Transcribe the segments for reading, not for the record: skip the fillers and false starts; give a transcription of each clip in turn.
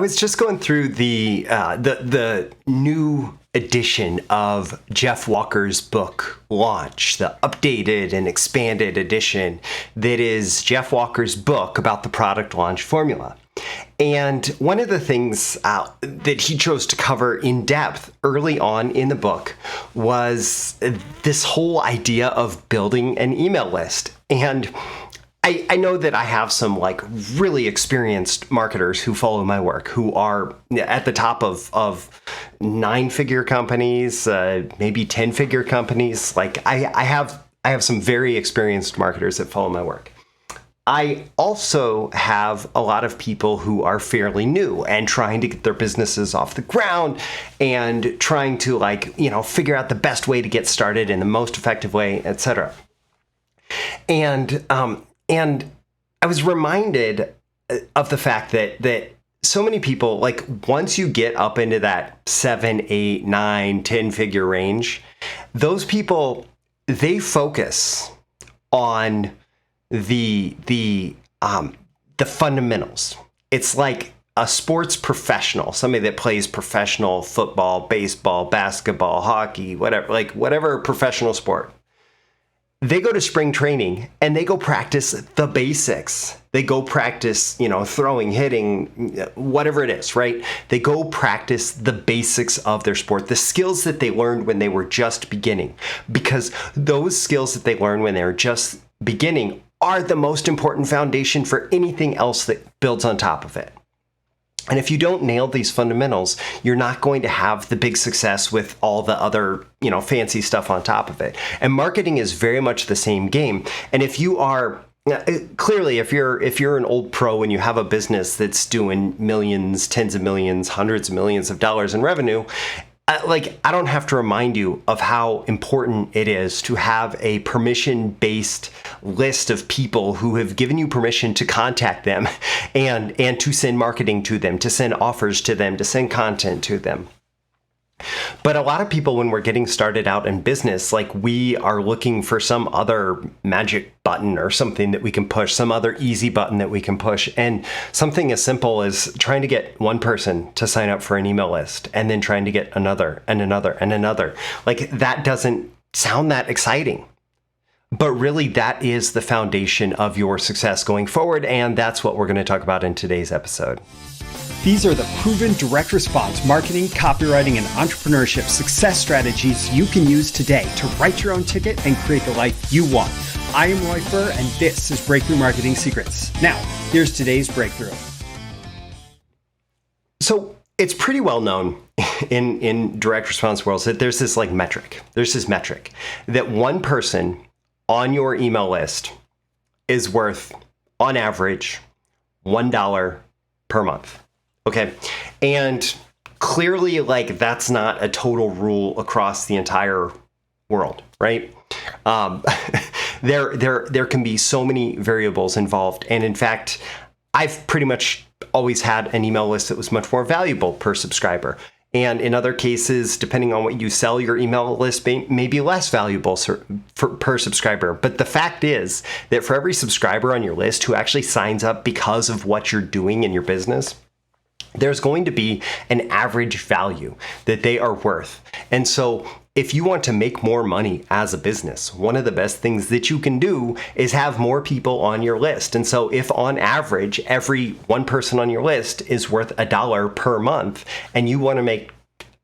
I was just going through the new edition of Jeff Walker's book Launch, the updated and expanded edition that is Jeff Walker's book about the product launch formula. And one of the things that he chose to cover in depth early on in the book was this whole idea of building an email list. And I know that I have some like really experienced marketers who follow my work, who are at the top of 9-figure companies, maybe 10-figure companies. Like I have some very experienced marketers that follow my work. I also have a lot of people who are fairly new and trying to get their businesses off the ground and trying to figure out the best way to get started in the most effective way, etc. And I was reminded of the fact that so many people, like once you get up into that 7, 8, 9, 10-figure range, those people, they focus on the fundamentals. It's like a sports professional, somebody that plays professional football, baseball, basketball, hockey, whatever professional sport. They go to spring training and they go practice the basics. They go practice, throwing, hitting, whatever it is, right? They go practice the basics of their sport, the skills that they learned when they were just beginning, because those skills that they learned when they were just beginning are the most important foundation for anything else that builds on top of it. And if you don't nail these fundamentals, you're not going to have the big success with all the other, fancy stuff on top of it. And marketing is very much the same game. And if you are clearly, if you're an old pro and you have a business that's doing millions, tens of millions, hundreds of millions of dollars in revenue, I don't have to remind you of how important it is to have a permission-based list of people who have given you permission to contact them and to send marketing to them, to send offers to them, to send content to them. But a lot of people, when we're getting started out in business, we are looking for some other magic button or something that we can push, some other easy button that we can push. And something as simple as trying to get one person to sign up for an email list and then trying to get another and another and another. That doesn't sound that exciting. But really, that is the foundation of your success going forward. And that's what we're going to talk about in today's episode. These are the proven direct response marketing, copywriting, and entrepreneurship success strategies you can use today to write your own ticket and create the life you want. I am Roy Furr, and this is Breakthrough Marketing Secrets. Now, here's today's breakthrough. So it's pretty well known in direct response worlds that there's this metric. There's this metric that one person on your email list is worth, on average, $1 per month. Okay. And clearly, that's not a total rule across the entire world, right? There can be so many variables involved. And in fact, I've pretty much always had an email list that was much more valuable per subscriber. And in other cases, depending on what you sell, your email list may be less valuable per subscriber. But the fact is that for every subscriber on your list who actually signs up because of what you're doing in your business, there's going to be an average value that they are worth. And so if you want to make more money as a business, one of the best things that you can do is have more people on your list. And so if on average, every one person on your list is worth $1 per month, and you want to make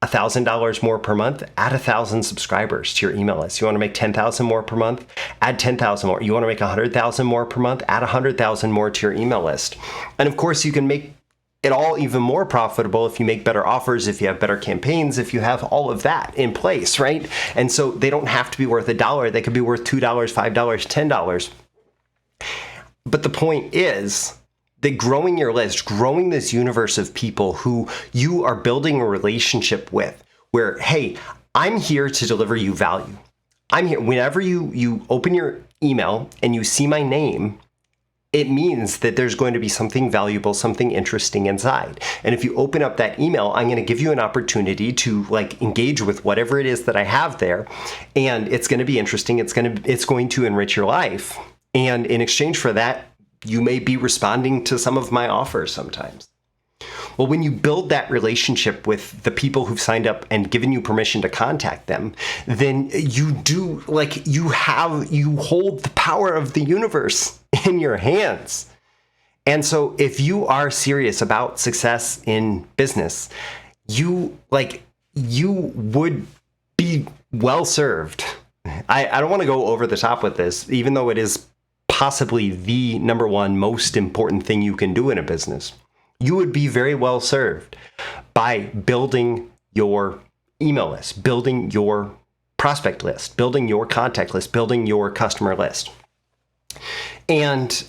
$1,000 more per month, add 1,000 subscribers to your email list. You want to make 10,000 more per month, add 10,000 more. You want to make 100,000 more per month, add 100,000 more to your email list. And of course, you can make it all even more profitable if you make better offers, if you have better campaigns, if you have all of that in place, right? And so they don't have to be worth $1. They could be worth $2, $5, $10. But the point is that growing your list, growing this universe of people who you are building a relationship with, where, hey, I'm here to deliver you value. I'm here. Whenever you open your email and you see my name, it means that there's going to be something valuable, something interesting inside. And if you open up that email, I'm going to give you an opportunity to engage with whatever it is that I have there. And it's going to be interesting. It's going to enrich your life. And in exchange for that, you may be responding to some of my offers sometimes. Well, when you build that relationship with the people who've signed up and given you permission to contact them, then you do, like, you hold the power of the universe in your hands. And so if you are serious about success in business, you would be well served. I don't want to go over the top with this, even though it is possibly the number one most important thing you can do in a business. You would be very well served by building your email list, building your prospect list, building your contact list, building your customer list. And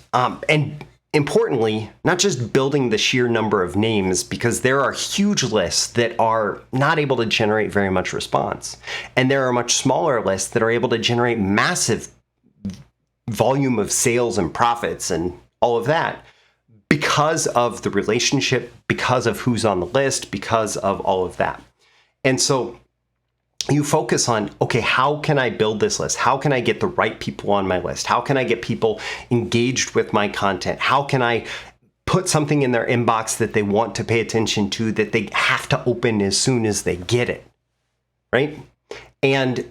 importantly, not just building the sheer number of names, because there are huge lists that are not able to generate very much response. And there are much smaller lists that are able to generate massive volume of sales and profits and all of that because of the relationship, because of who's on the list, because of all of that. And so you focus on, okay, how can I build this list? How can I get the right people on my list? How can I get people engaged with my content? How can I put something in their inbox that they want to pay attention to, that they have to open as soon as they get it, right? And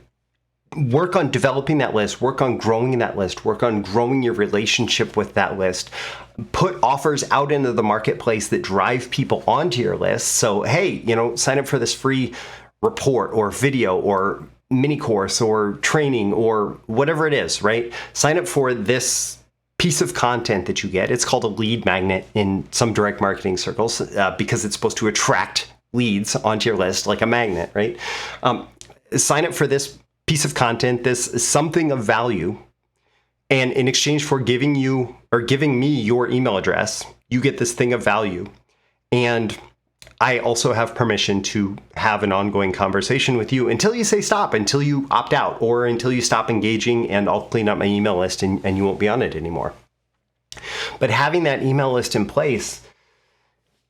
work on developing that list, work on growing that list, work on growing your relationship with that list. Put offers out into the marketplace that drive people onto your list. So, hey, sign up for this free report or video or mini course or training or whatever it is, right? Sign up for this piece of content that you get. It's called a lead magnet in some direct marketing circles because it's supposed to attract leads onto your list like a magnet, right? Sign up for this piece of content, this something of value. And in exchange for giving me your email address, you get this thing of value. And I also have permission to have an ongoing conversation with you until you say stop, until you opt out, or until you stop engaging, and I'll clean up my email list and you won't be on it anymore. But having that email list in place,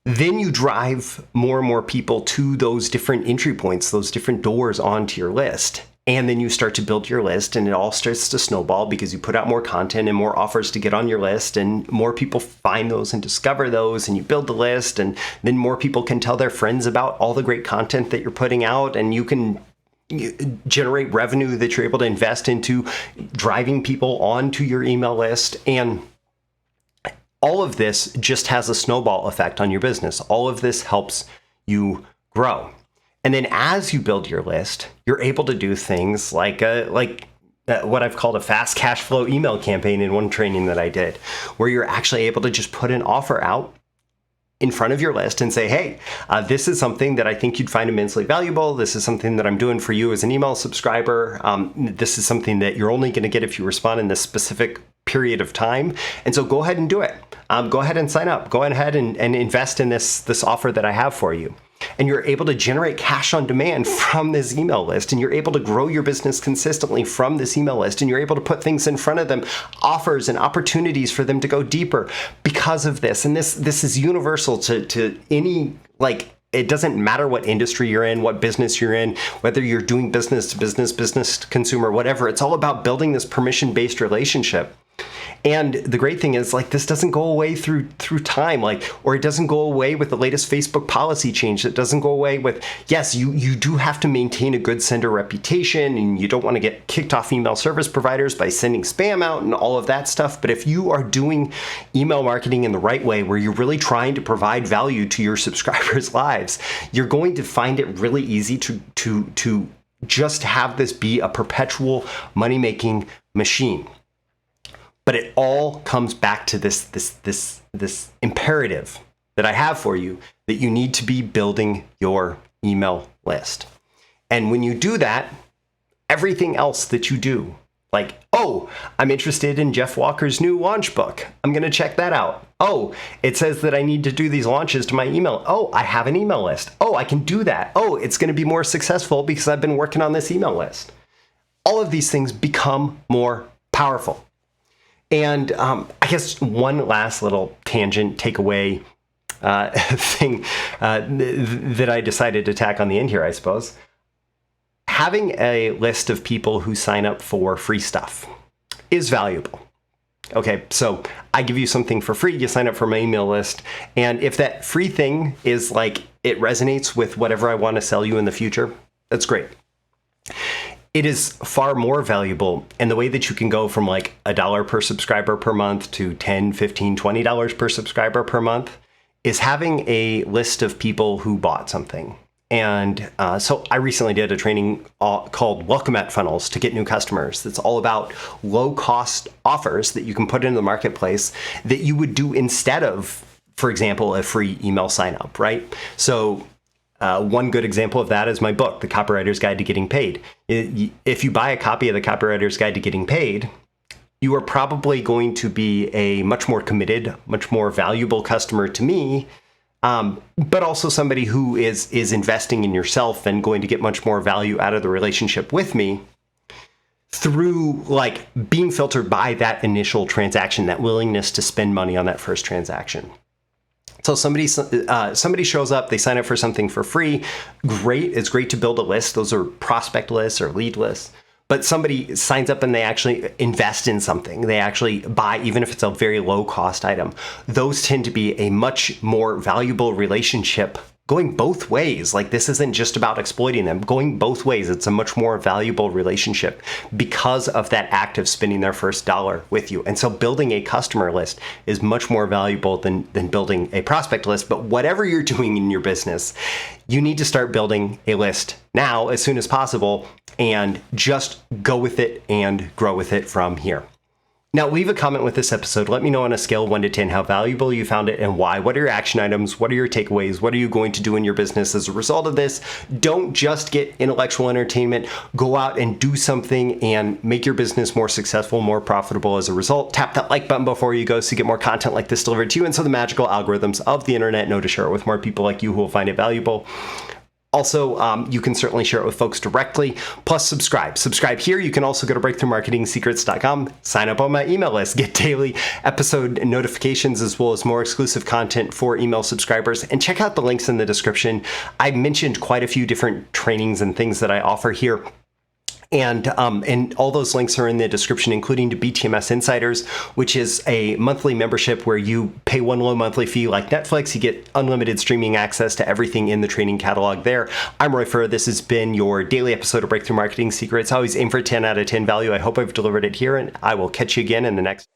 then you drive more and more people to those different entry points, those different doors onto your list. And then you start to build your list, and it all starts to snowball because you put out more content and more offers to get on your list, and more people find those and discover those, and you build the list, and then more people can tell their friends about all the great content that you're putting out, and you can generate revenue that you're able to invest into driving people onto your email list. And all of this just has a snowball effect on your business. All of this helps you grow. And then as you build your list, you're able to do things like what I've called a fast cash flow email campaign in one training that I did, where you're actually able to just put an offer out in front of your list and say, hey, this is something that I think you'd find immensely valuable. This is something that I'm doing for you as an email subscriber. This is something that you're only going to get if you respond in this specific period of time. And so go ahead and do it. Go ahead and sign up. Go ahead and invest in this offer that I have for you. And you're able to generate cash on demand from this email list, and you're able to grow your business consistently from this email list, and you're able to put things in front of them, offers and opportunities for them to go deeper because of this. And this is universal to any, it doesn't matter what industry you're in, what business you're in, whether you're doing business to business, business to consumer, whatever. It's all about building this permission-based relationship. And the great thing is, this doesn't go away through time, or it doesn't go away with the latest Facebook policy change. It doesn't go away with, yes, you do have to maintain a good sender reputation, and you don't want to get kicked off email service providers by sending spam out and all of that stuff. But if you are doing email marketing in the right way, where you're really trying to provide value to your subscribers' lives, you're going to find it really easy to just have this be a perpetual money-making machine. But it all comes back to this imperative that I have for you, that you need to be building your email list. And when you do that, everything else that you do, oh, I'm interested in Jeff Walker's new launch book, I'm going to check that out. Oh, it says that I need to do these launches to my email. Oh, I have an email list. Oh, I can do that. Oh, it's going to be more successful because I've been working on this email list. All of these things become more powerful. And I guess one last little tangent takeaway thing that I decided to tack on the end here, I suppose. Having a list of people who sign up for free stuff is valuable. Okay, so I give you something for free, you sign up for my email list, and if that free thing is like, it resonates with whatever I want to sell you in the future, that's great. It is far more valuable, and the way that you can go from like $1 per subscriber per month to $10, $15, $20 per subscriber per month is having a list of people who bought something. And so I recently did a training called Welcome at Funnels to get new customers. That's all about low cost offers that you can put into the marketplace that you would do instead of, for example, a free email sign up, right? So one good example of that is my book, The Copywriter's Guide to Getting Paid. If you buy a copy of The Copywriter's Guide to Getting Paid, you are probably going to be a much more committed, much more valuable customer to me, but also somebody who is investing in yourself and going to get much more value out of the relationship with me through like being filtered by that initial transaction, that willingness to spend money on that first transaction. So somebody shows up, they sign up for something for free. Great. It's great to build a list. Those are prospect lists or lead lists. But somebody signs up and they actually invest in something. They actually buy, even if it's a very low cost item. Those tend to be a much more valuable relationship going both ways. Like, this isn't just about exploiting them. Going both ways, it's a much more valuable relationship because of that act of spending their first dollar with you. And so building a customer list is much more valuable than building a prospect list. But whatever you're doing in your business, you need to start building a list now as soon as possible and just go with it and grow with it from here. Now, leave a comment with this episode. Let me know on a scale of 1 to 10 how valuable you found it and why. What are your action items? What are your takeaways? What are you going to do in your business as a result of this? Don't just get intellectual entertainment. Go out and do something and make your business more successful, more profitable as a result. Tap that like button before you go so you get more content like this delivered to you, and so the magical algorithms of the internet know to share it with more people like you who will find it valuable. Also, you can certainly share it with folks directly. Plus, subscribe. Subscribe here. You can also go to breakthroughmarketingsecrets.com, sign up on my email list, get daily episode notifications as well as more exclusive content for email subscribers, and check out the links in the description. I mentioned quite a few different trainings and things that I offer here. And all those links are in the description, including to BTMS Insiders, which is a monthly membership where you pay one low monthly fee like Netflix. You get unlimited streaming access to everything in the training catalog there. I'm Roy Furr. This has been your daily episode of Breakthrough Marketing Secrets. I always aim for 10 out of 10 value. I hope I've delivered it here, and I will catch you again in the next.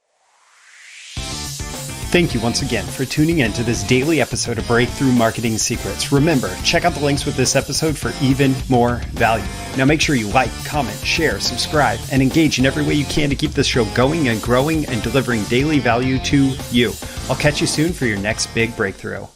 Thank you once again for tuning in to this daily episode of Breakthrough Marketing Secrets. Remember, check out the links with this episode for even more value. Now make sure you like, comment, share, subscribe, and engage in every way you can to keep this show going and growing and delivering daily value to you. I'll catch you soon for your next big breakthrough.